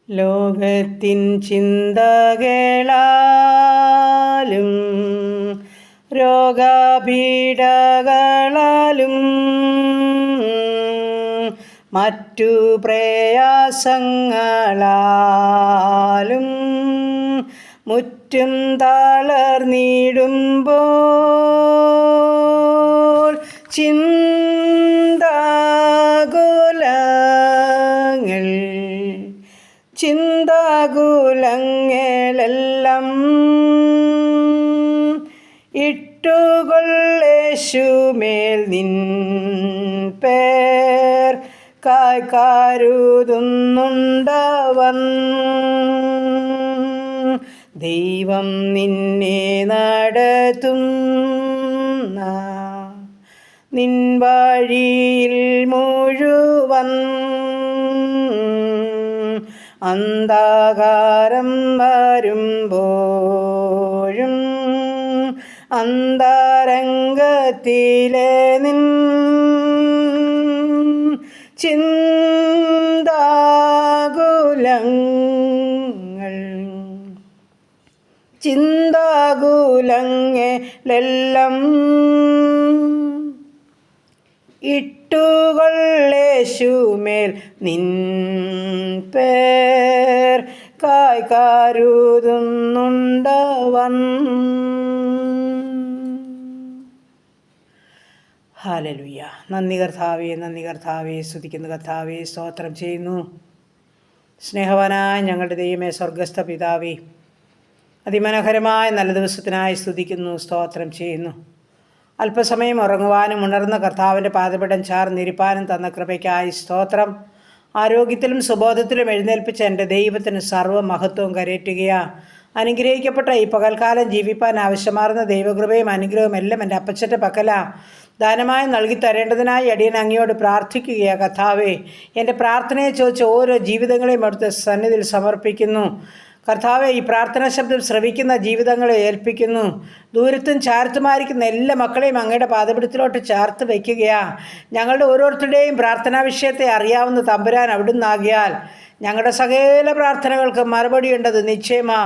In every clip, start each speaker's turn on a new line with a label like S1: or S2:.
S1: ലോകത്തിൻ ചിന്തകളാലും രോഗപീഡകളാലും മറ്റു പ്രയാസങ്ങളാലും മുറ്റും തളർന്നിടുമ്പോൾ ചിന്താകുലങ്ങളെല്ലാം ഇട്ടുകൊള്ളേശുമേൽ നിൻ പേർ കരുതുന്നുണ്ടവൻ. ദൈവം നിന്നെ നടത്തുന്ന നിൻ വഴിയിൽ മുഴുവൻ അന്ധകാരം വരുമ്പോഴും അന്തരംഗത്തിലെ നിൻ ചിന്താകുലങ്ങളെല്ലാം ഇട്ടുകൊള്ളേശുമേൽ നിൻ പേർ കരുതുന്നുണ്ടവൻ. ഹല്ലേലൂയ. നന്ദി കർത്താവേ, നന്ദി കർത്താവേ, സ്തുതിക്കുന്ന കർത്താവേ, സ്തോത്രം ചെയ്യുന്നു. സ്നേഹവാനായ ഞങ്ങളുടെ ദൈവമേ, സ്വർഗസ്ഥ പിതാവേ, അതിമനോഹരമായ നല്ല ദിവസത്തിനായി സ്തുതിക്കുന്നു, സ്തോത്രം ചെയ്യുന്നു. അല്പസമയം ഉറങ്ങുവാനും ഉണർന്ന കർത്താവിൻ്റെ പാദപീഠം ചാർന്നിരിപ്പാനും തന്ന കൃപയ്ക്കായി സ്തോത്രം. ആരോഗ്യത്തിലും സുബോധത്തിലും എഴുന്നേൽപ്പിച്ച എൻ്റെ ദൈവത്തിന് സർവ്വ മഹത്വവും കരയറ്റുകയാ. അനുഗ്രഹിക്കപ്പെട്ട ഈ പകൽക്കാലം ജീവിപ്പാൻ ആവശ്യമാർന്ന ദൈവകൃപയും അനുഗ്രഹവും എല്ലാം എൻ്റെ അപ്പച്ചൻ്റെ പക്കലാ ദാനമായി നൽകി തരേണ്ടതിനായി അടിയൻ അങ്ങയോട് പ്രാർത്ഥിക്കുകയാണ്. കർത്താവേ, എൻ്റെ പ്രാർത്ഥനയെ ചോദിച്ച് ഓരോ ജീവിതങ്ങളെയും അവിടുത്തെ സന്നിധിയിൽ സമർപ്പിക്കുന്നു. കർത്താവെ, ഈ പ്രാർത്ഥനാ ശബ്ദം ശ്രവിക്കുന്ന ജീവിതങ്ങളെ ഏൽപ്പിക്കുന്നു. ദൂരത്തും ചാരത്തുമായിരിക്കുന്ന എല്ലാ മക്കളെയും അങ്ങയുടെ പാദപീഠത്തിലോട്ട് ചേർത്ത് വയ്ക്കുകയാ. ഞങ്ങളുടെ ഓരോരുത്തരുടെയും പ്രാർത്ഥനാ വിഷയത്തെ അറിയാവുന്ന തമ്പുരാൻ അവിടുന്നാകിയാൽ ഞങ്ങളുടെ സകല പ്രാർത്ഥനകൾക്ക് മറുപടിയുണ്ടത് നിശ്ചയമാ.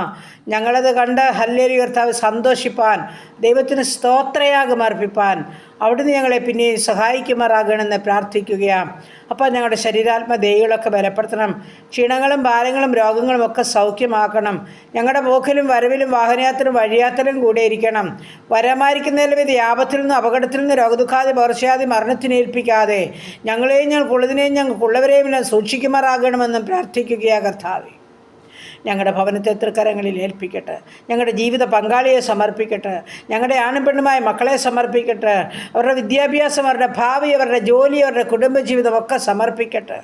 S1: ഞങ്ങളത് കണ്ട് ഹല്ലേലൂയ കർത്താവ് സന്തോഷിപ്പാൻ, ദൈവത്തിന് സ്തോത്രയാഗം അർപ്പിപ്പാൻ അവിടുന്ന് ഞങ്ങളെ പിന്നെയും സഹായിക്കുമാറാകണമെന്ന് പ്രാർത്ഥിക്കുകയാണ്. അപ്പോൾ ഞങ്ങളുടെ ശരീരാത്മ ദേഹികളൊക്കെ ബലപ്പെടുത്തണം. ക്ഷീണങ്ങളും ഭാരങ്ങളും രോഗങ്ങളും ഒക്കെ സൗഖ്യമാക്കണം. ഞങ്ങളുടെ പോക്കിലും വരവിലും വാഹനയാത്രയിലും വഴിയാത്രയിലും കൂടെ ഇരിക്കണം. വരാമായിരിക്കുന്നതിലും ഇത് ആപത്തിൽ നിന്നും അപകടത്തിൽ നിന്ന് രോഗദുഃഖാതി പകർച്ചയാതി മരണത്തിന് ഏൽപ്പിക്കാതെ ഞങ്ങളെയും ഞങ്ങൾക്കുള്ളതിനെയും ഞങ്ങൾക്കുള്ളവരെയും എല്ലാം സൂക്ഷിക്കുമാറാകണമെന്നും പ്രാർത്ഥിക്കുകയാണ്. കർത്താവേ, ഞങ്ങളുടെ ഭവനത്തെ തൃക്കരങ്ങളിൽ ഏൽപ്പിക്കട്ടെ. ഞങ്ങളുടെ ജീവിത പങ്കാളിയെ സമർപ്പിക്കട്ടെ. ഞങ്ങളുടെ ആണും പെണ്ണുമായ മക്കളെ സമർപ്പിക്കട്ടെ. അവരുടെ വിദ്യാഭ്യാസം, അവരുടെ ഭാവി, അവരുടെ ജോലി, അവരുടെ കുടുംബജീവിതമൊക്കെ സമർപ്പിക്കട്ടെ.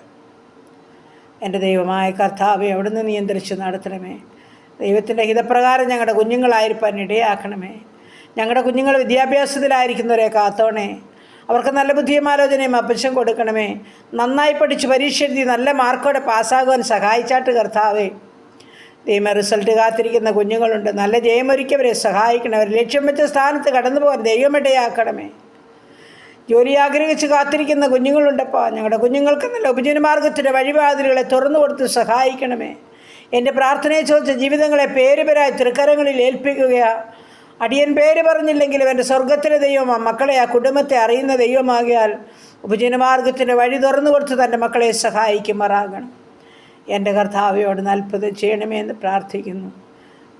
S1: എൻ്റെ ദൈവമായ കർത്താവെ, അവിടുന്ന് നിയന്ത്രിച്ച് നടത്തണമേ. ദൈവത്തിൻ്റെ ഹിതപ്രകാരം ഞങ്ങളുടെ കുഞ്ഞുങ്ങളായിരിക്കാൻ ഇടയാക്കണമേ. ഞങ്ങളുടെ കുഞ്ഞുങ്ങൾ വിദ്യാഭ്യാസത്തിലായിരിക്കുന്നവരെ കാത്തോണേ. അവർക്ക് നല്ല ബുദ്ധിയും ആലോചനയും അപ്പച്ചം കൊടുക്കണമേ. നന്നായി പഠിച്ച് പരീക്ഷ എഴുതി നല്ല മാർക്കോടെ പാസ്സാകുവാൻ സഹായിച്ചാട്ട് കർത്താവേ. ദൈവ റിസൾട്ട് കാത്തിരിക്കുന്ന കുഞ്ഞുങ്ങളുണ്ട്. നല്ല ജയമൊരുക്കിയവരെ സഹായിക്കണം. അവർ ലക്ഷ്യം വെച്ച സ്ഥാനത്ത് കടന്നു പോകാൻ ദൈവമിടയാക്കണമേ. ജോലി ആഗ്രഹിച്ച് കാത്തിരിക്കുന്ന കുഞ്ഞുങ്ങളുണ്ടപ്പോൾ ഞങ്ങളുടെ കുഞ്ഞുങ്ങൾക്ക് നല്ല ഉപജീവനമാർഗത്തിൻ്റെ വഴിവാതിലുകളെ തുറന്നു കൊടുത്ത് സഹായിക്കണമേ. എൻ്റെ പ്രാർത്ഥനയെ ചോദിച്ച ജീവിതങ്ങളെ പേരുപേരായി തൃക്കരങ്ങളിൽ ഏൽപ്പിക്കുകയാണ്. അടിയൻ പേര് പറഞ്ഞില്ലെങ്കിലും എൻ്റെ സ്വർഗത്തിലെ ദൈവം ആ മക്കളെ, ആ കുടുംബത്തെ അറിയുന്ന ദൈവമാകിയാൽ ഉപജീവനമാർഗത്തിൻ്റെ വഴി തുറന്നു കൊടുത്ത് തൻ്റെ മക്കളെ സഹായിക്കുമാറാകണം. എൻ്റെ കർത്താവയോട് അത്ഭുതം ചെയ്യണമേ എന്ന് പ്രാർത്ഥിക്കുന്നു.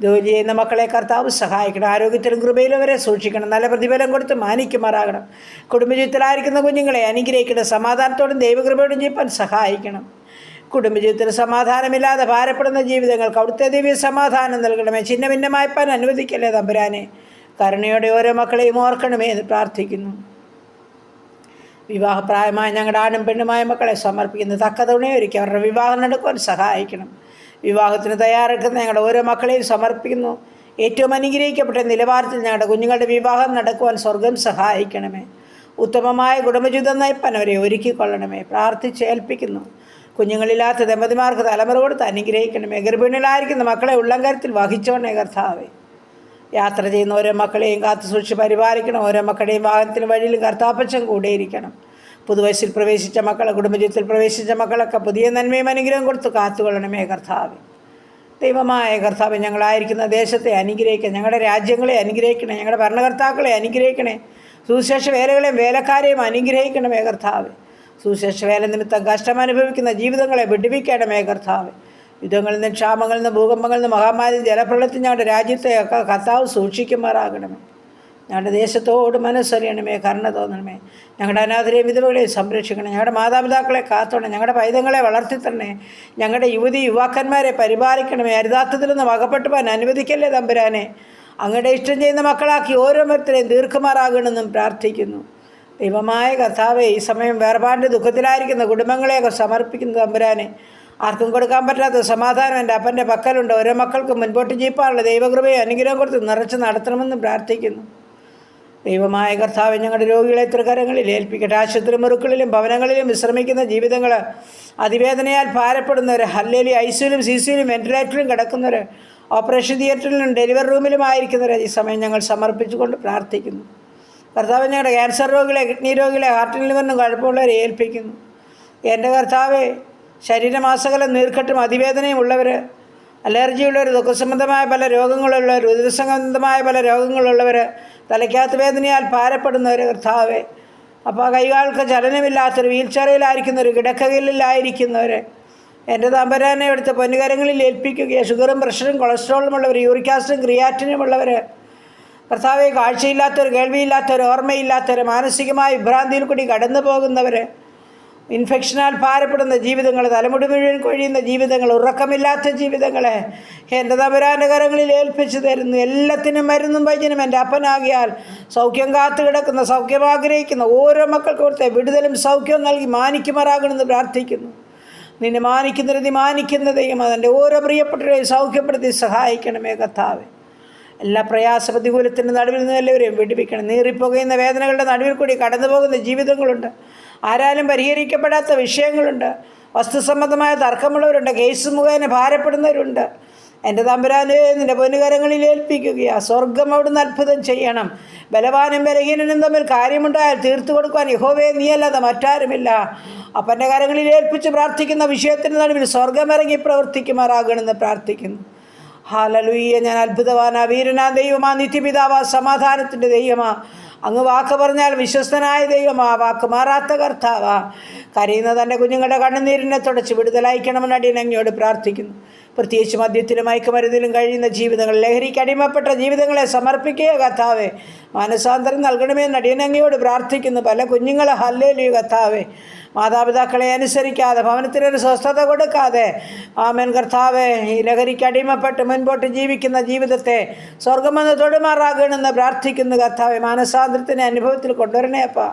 S1: ജോലി ചെയ്യുന്ന മക്കളെ കർത്താവ് സഹായിക്കണം. ആരോഗ്യത്തിലും കൃപയിലും അവരെ സൂക്ഷിക്കണം. നല്ല പ്രതിഫലം കൊടുത്ത് മാനിക്കുമാറാകണം. കുടുംബജീവിതത്തിലായിരിക്കുന്ന കുഞ്ഞുങ്ങളെ അനുഗ്രഹിക്കണം. സമാധാനത്തോടും ദൈവകൃപയോടും ജീവിപ്പാൻ സഹായിക്കണം. കുടുംബജീവിതത്തിൽ സമാധാനമില്ലാതെ ഭാരപ്പെടുന്ന ജീവിതങ്ങൾക്ക് അവിടുത്തെ ദിവ്യ സമാധാനം നൽകണമേ. ഛിന്ന ഭിന്നമായിപ്പാൻ അനുവദിക്കല്ലേ തമ്പുരാനെ. കരുണയോടെ ഓരോ മക്കളെയും ഓർക്കണമേ എന്ന് പ്രാർത്ഥിക്കുന്നു. വിവാഹപ്രായമായ ഞങ്ങളുടെ ആണും പെണ്ണുമായ മക്കളെ സമർപ്പിക്കുന്നു. തക്ക തുണയൊരുക്കി അവരുടെ വിവാഹം നടക്കുവാൻ സഹായിക്കണം. വിവാഹത്തിന് തയ്യാറെടുക്കുന്ന ഞങ്ങളുടെ ഓരോ മക്കളെയും സമർപ്പിക്കുന്നു. ഏറ്റവും അനുഗ്രഹിക്കപ്പെട്ട നിലവാരത്തിൽ ഞങ്ങളുടെ കുഞ്ഞുങ്ങളുടെ വിവാഹം നടക്കുവാൻ സ്വർഗം സഹായിക്കണമേ. ഉത്തമമായ കുടുംബജീവിതം നയിപ്പാൻ അവരെ ഒരുക്കിക്കൊള്ളണമേ. പ്രാർത്ഥിച്ച് ഏൽപ്പിക്കുന്നു. കുഞ്ഞുങ്ങളില്ലാത്ത ദമ്പതിമാർക്ക് തലമുറ കൊടുത്ത് അനുഗ്രഹിക്കണമേ. ഗർഭിണികളായിരിക്കുന്ന മക്കളെ ഉള്ളംകരത്തിൽ വഹിച്ചോണേ കർത്താവേ. യാത്ര ചെയ്യുന്ന ഓരോ മക്കളെയും കാത്തു സൂക്ഷിച്ച് പരിപാലിക്കണം. ഓരോ മക്കളുടെയും വാഹനത്തിലും വഴിയിലും കർത്താപ്പച്ചൻ കൂടെയിരിക്കണം. പുതുവയസ്സിൽ പ്രവേശിച്ച മക്കളെ, കുടുംബജീവിതത്തിൽ പ്രവേശിച്ച മക്കളൊക്കെ പുതിയ നന്മയും അനുഗ്രഹം കൊടുത്ത് കാത്തുകൊള്ളണമേ കർത്താവേ. ദൈവമായ കർത്താവേ, ഞങ്ങളായിരിക്കുന്ന ദേശത്തെ അനുഗ്രഹിക്കണേ, ഞങ്ങളുടെ രാജ്യങ്ങളെ അനുഗ്രഹിക്കണേ, ഞങ്ങളുടെ ഭരണകർത്താക്കളെ അനുഗ്രഹിക്കണേ, സുവിശേഷ വേലകളെയും വേലക്കാരെയും അനുഗ്രഹിക്കണമേ കർത്താവേ. സുവിശേഷ വേല നിമിത്തം കഷ്ടം അനുഭവിക്കുന്ന ജീവിതങ്ങളെ വിടുവിക്കണമേ കർത്താവേ. യുദ്ധങ്ങളിൽ നിന്ന്, ക്ഷാമങ്ങളിൽ നിന്ന്, ഭൂകമ്പങ്ങളിൽ നിന്ന്, മഹാമാരി, ജലപ്രളയത്തിൽ ഞങ്ങളുടെ രാജ്യത്തെയൊക്കെ കർത്താവ് സൂക്ഷിക്കുമാറാകണമേ. ഞങ്ങളുടെ ദേശത്തോട് മനസ്സറിയണമേ, കരുണ തോന്നണമേ. ഞങ്ങളുടെ അനാഥരെയും വിധവകളെയും സംരക്ഷിക്കണം. ഞങ്ങളുടെ മാതാപിതാക്കളെ കാത്തോണം. ഞങ്ങളുടെ പൈതങ്ങളെ വളർത്തിത്തരണേ. ഞങ്ങളുടെ യുവാക്കന്മാരെ പരിപാലിക്കണമേ. അരുതാത്തതിൽ നിന്ന് അകപ്പെട്ടു പോകാൻ അനുവദിക്കല്ലേ തമ്പുരാനെ. അങ്ങയുടെ ഇഷ്ടം ചെയ്യുന്ന മക്കളാക്കി ഓരോരുത്തരെയും ദീർഘമാറാകണമെന്നും പ്രാർത്ഥിക്കുന്നു. ദൈവമായ കർത്താവേ, ഈ സമയം വേർപാടിൻ്റെ ദുഃഖത്തിലായിരിക്കുന്ന കുടുംബങ്ങളെയൊക്കെ സമർപ്പിക്കുന്ന തമ്പുരാനെ. ആർക്കും കൊടുക്കാൻ പറ്റാത്ത സമാധാനം എൻ്റെ അപ്പൻ്റെ പക്കലുണ്ട്. ഓരോ മക്കൾക്കും മുൻപോട്ട് ജീപ്പാനുള്ള ദൈവകൃപയെ അനുഗ്രഹം കൊടുത്ത് നിറച്ച് നടത്തണമെന്നും പ്രാർത്ഥിക്കുന്നു. ദൈവമായ കർത്താവ്, ഞങ്ങളുടെ രോഗികളെ തൃക്കരങ്ങളിൽ ഏൽപ്പിക്കട്ടെ. ആശുപത്രി മുറുക്കളിലും ഭവനങ്ങളിലും വിശ്രമിക്കുന്ന ജീവിതങ്ങൾ, അതിവേദനയാൽ ഭാരപ്പെടുന്നവർ, ഹല്ലേലി ഐസിയിലും സിസിയിലും വെന്റിലേറ്ററിലും കിടക്കുന്നവർ, ഓപ്പറേഷൻ തിയേറ്ററിലും ഡെലിവറി റൂമിലുമായിരിക്കുന്നവർ ഈ സമയം ഞങ്ങൾ സമർപ്പിച്ചുകൊണ്ട് പ്രാർത്ഥിക്കുന്നു. കർത്താവ്, ഞങ്ങളുടെ ക്യാൻസർ രോഗികളെ, കിഡ്നി രോഗികളെ, ഹാർട്ടിന് ലിവറിനും കുഴപ്പമുള്ളവരെ ഏൽപ്പിക്കുന്നു. എൻ്റെ കർത്താവെ, ശരീരമാസകലം നീർക്കെട്ടും അതിവേദനയും ഉള്ളവർ, അലർജിയുള്ളവർ, ദുഃഖസംബന്ധമായ പല രോഗങ്ങളുള്ളവർ, ഉദരസംബന്ധമായ പല രോഗങ്ങളുള്ളവർ, തലയ്ക്കകത്ത് വേദനയാൽ ഭാരപ്പെടുന്നവർ കർത്താവെ, അപ്പോൾ കൈകാൽക്ക് ചലനമില്ലാത്തവർ, വീൽ ചെയറിലായിരിക്കുന്നവർ, കിടക്കകളിലായിരിക്കുന്നവർ, എൻ്റെ തമ്പുരാനെ എടുത്ത് പൊന്നുകരങ്ങളിൽ ഏൽപ്പിക്കുകയാണ്. ഷുഗറും പ്രഷറും കൊളസ്ട്രോളും ഉള്ളവർ, യൂറിക് ആസിഡും ക്രിയാറ്റിനും ഉള്ളവർ കർത്താവെ, കാഴ്ചയില്ലാത്തവർ, കേൾവിയില്ലാത്തവർ, ഓർമ്മയില്ലാത്തവർ, മാനസികമായ വിഭ്രാന്തിയിൽ കൂടി കടന്നു പോകുന്നവർ, ഇൻഫെക്ഷനാൽ ഭാരപ്പെടുന്ന ജീവിതങ്ങൾ, തലമുടി മുഴുവൻ കൊഴിയുന്ന ജീവിതങ്ങൾ, ഉറക്കമില്ലാത്ത ജീവിതങ്ങളെ എൻ്റെ തമ്പുരാൻ്റെ കരങ്ങളിൽ ഏൽപ്പിച്ചു തരുന്നു. എല്ലാത്തിനും മരുന്നും വൈദ്യനും എൻ്റെ അപ്പനാകിയാൽ സൗഖ്യം കാത്തു കിടക്കുന്ന, സൗഖ്യം ആഗ്രഹിക്കുന്ന ഓരോ മക്കൾക്ക് കൊടുത്ത വിടുതലും സൗഖ്യവും നൽകി മാനിക്കുമാറാകണമെന്ന് പ്രാർത്ഥിക്കുന്നു. നിന്നെ മാനിക്കുന്നതിന് മാനിക്കുന്ന ദൈവം അതിൻ്റെ ഓരോ പ്രിയപ്പെട്ടവരെയും സൗഖ്യപ്പെടുത്തി സഹായിക്കണമേ കർത്താവേ. എല്ലാ പ്രയാസ പ്രതികൂലത്തിൻ്റെ നടുവിൽ നിന്ന് എല്ലാവരെയും വിടുവിക്കണം. നീറിപ്പോകുന്ന വേദനകളുടെ നടുവിൽ കൂടി കടന്നു പോകുന്ന ജീവിതങ്ങളുണ്ട്. ആരാലും പരിഹരിക്കപ്പെടാത്ത വിഷയങ്ങളുണ്ട്. വസ്തുസംബന്ധമായ തർക്കമുള്ളവരുണ്ട്. കേസ് മുഖേന ഭാരപ്പെടുന്നവരുണ്ട്. എൻ്റെ തമ്പുരാനെ, നിൻ്റെ പൊന്നുകരങ്ങളിൽ ഏൽപ്പിക്കുകയാണ്. സ്വർഗം അവിടുന്ന് അത്ഭുതം ചെയ്യണം. ബലവാനും ബലഹീനനും തമ്മിൽ കാര്യമുണ്ടായാൽ തീർത്തു കൊടുക്കുവാൻ യഹോവേ നീയല്ലാതെ മറ്റാരുമില്ല. അപ്പൻ്റെ കരങ്ങളിൽ ഏൽപ്പിച്ച് പ്രാർത്ഥിക്കുന്ന വിഷയത്തിൻ്റെ നടുവിൽ സ്വർഗമിറങ്ങി പ്രവർത്തിക്കുമാറാകണമെന്ന് പ്രാർത്ഥിക്കുന്നു. ഹല്ലേലൂയ. ഞാൻ അത്ഭുതവാനാ, വീരനാ ദൈവമാ, നിത്യപിതാവാ, സമാധാനത്തിൻ്റെ ദൈവമാ. അങ്ങ് വാക്ക് പറഞ്ഞാൽ വിശ്വസ്തനായ ദൈവമാ, വാക്ക് മാറാത്ത കർത്താവാ. കരയുന്ന തൻ്റെ കുഞ്ഞുങ്ങളുടെ കണ്ണുനീരിനെ തുടച്ച് വിടുതലയക്കണമെന്ന് അടിയൻ അങ്ങയോട് പ്രാർത്ഥിക്കുന്നു. പ്രത്യേകിച്ച് മദ്യത്തിലും മയക്കുമരുന്നിലും കഴിയുന്ന ജീവിതങ്ങൾ, ലഹരിക്ക് അടിമപ്പെട്ട ജീവിതങ്ങളെ സമർപ്പിക്കുക കർത്താവേ. മാനസാന്തരം നൽകണമെന്ന് അടിയൻ അങ്ങയോട് പ്രാർത്ഥിക്കുന്നു. പല കുഞ്ഞുങ്ങളെ ഹല്ലേലൂയ കർത്താവേ, മാതാപിതാക്കളെ അനുസരിക്കാതെ, ഭവനത്തിനൊരു സ്വസ്ഥത കൊടുക്കാതെ, ആമേൻ കർത്താവേ, ഈ ലഹരിക്ക് അടിമപ്പെട്ട് മുൻപോട്ട് ജീവിക്കുന്ന ജീവിതത്തെ സ്വർഗമെന്ന് തൊടുമാറാകണമെന്ന് പ്രാർത്ഥിക്കുന്നു കർത്താവേ. മാനസാന്തരത്തിൻ്റെ അനുഭവത്തിൽ കൊണ്ടുവരണേ അപ്പാ.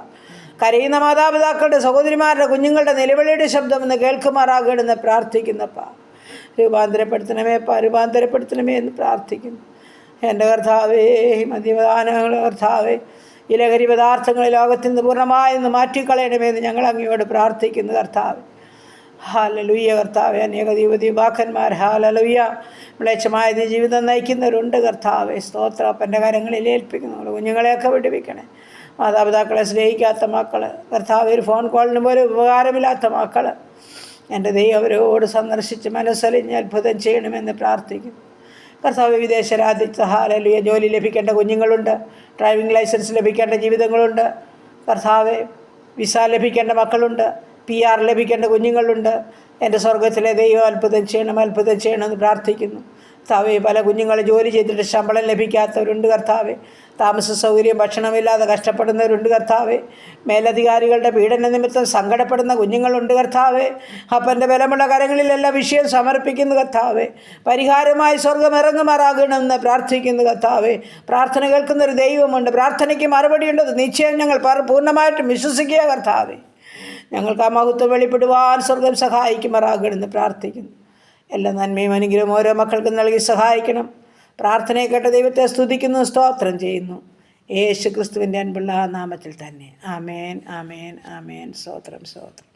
S1: കരയുന്ന മാതാപിതാക്കളുടെ, സഹോദരിമാരുടെ, കുഞ്ഞുങ്ങളുടെ നിലവിളിയുടെ ശബ്ദമെന്ന് കേൾക്കുമാറാകണമെന്ന് പ്രാർത്ഥിക്കുന്നപ്പാ. രൂപാന്തരപ്പെടുത്തണമേ അപ്പാ, രൂപാന്തരപ്പെടുത്തണമേ എന്ന് പ്രാർത്ഥിക്കുന്നു. എൻ്റെ കർത്താവേ, മദ്യപാനങ്ങൾ കർത്താവേ, ഈ ലഹരി പദാർത്ഥങ്ങൾ ലോകത്തിൽ നിന്ന് പൂർണ്ണമായെന്ന് മാറ്റിക്കളയണമെന്ന് ഞങ്ങൾ അങ്ങയോട് പ്രാർത്ഥിക്കുന്നു കർത്താവ്. ഹല്ലേലൂയ കർത്താവെ. അനേക യുവതിയുവാക്കന്മാർ ഹല്ലേലൂയ മ്ലേച്ഛമായ ജീവിതം നയിക്കുന്നവരുണ്ട് കർത്താവെ. സ്തോത്രം. അപ്പൻ്റെ കരങ്ങളിൽ ഏൽപ്പിക്കുന്നു. കുഞ്ഞുങ്ങളെയൊക്കെ വിടുവിക്കണേ. മാതാപിതാക്കളെ സ്നേഹിക്കാത്ത മക്കൾ കർത്താവ്, ഒരു ഫോൺ കോളിന് പോലും ഉപകാരമില്ലാത്ത മക്കൾ, എൻ്റെ ദൈവം അവരോട് സന്ദർശിച്ച് മനസ്സലിഞ്ഞ് അത്ഭുതം ചെയ്യണമെന്ന് പ്രാർത്ഥിക്കുന്നു കർത്താവ്. വിദേശ രാജ്യത്ത് ഹല്ലേലൂയ ജോലി ലഭിക്കേണ്ട കുഞ്ഞുങ്ങളുണ്ട്. ഡ്രൈവിംഗ് ലൈസൻസ് ലഭിക്കേണ്ട ജീവിതങ്ങളുണ്ട് കർത്താവെ. വിസ ലഭിക്കേണ്ട മക്കളുണ്ട്. PR ലഭിക്കേണ്ട കുഞ്ഞുങ്ങളുണ്ട്. എൻ്റെ സ്വർഗത്തിലെ ദൈവം അത്ഭുതം ചെയ്യണം, അത്ഭുതം ചെയ്യണമെന്ന് പ്രാർത്ഥിക്കുന്നു കർത്താവെ. പല കുഞ്ഞുങ്ങൾ ജോലി ചെയ്തിട്ട് ശമ്പളം ലഭിക്കാത്തവരുണ്ട് കർത്താവെ. താമസ സൗകര്യം, ഭക്ഷണമില്ലാതെ കഷ്ടപ്പെടുന്നവരുണ്ട് കർത്താവെ. മേലധികാരികളുടെ പീഡന നിമിത്തം സങ്കടപ്പെടുന്ന കുഞ്ഞുങ്ങളുണ്ട് കർത്താവെ. അപ്പൻ്റെ ബലമുള്ള കരങ്ങളിൽ എല്ലാ വിഷയം സമർപ്പിക്കുന്നു കർത്താവെ. പരിഹാരമായി സ്വർഗം ഇറങ്ങുമാറാകണമെന്ന് പ്രാർത്ഥിക്കുന്നു കർത്താവെ. പ്രാർത്ഥന കേൾക്കുന്നൊരു ദൈവമുണ്ട്. പ്രാർത്ഥനയ്ക്ക് മറുപടിയുണ്ടത് നിശ്ചയം ഞങ്ങൾ പൂർണ്ണമായിട്ടും വിശ്വസിക്കുക കർത്താവെ. ഞങ്ങൾക്ക് ആ മഹത്വം വെളിപ്പെടുവാൻ സ്വർഗം സഹായിക്കുമാറാകണമെന്ന് പ്രാർത്ഥിക്കുന്നു. എല്ലാ നന്മയും അനുഗ്രഹം ഓരോ മക്കൾക്കും നൽകി സഹായിക്കണം. പ്രാർത്ഥനയെ കേട്ട ദൈവത്തെ സ്തുതിക്കുന്നു, സ്തോത്രം ചെയ്യുന്നു. യേശു ക്രിസ്തുവിൻ്റെ അൻപുള്ള നാമത്തിൽ തന്നെ. ആമേൻ, ആമേൻ, ആമേൻ. സ്തോത്രം, സ്തോത്രം.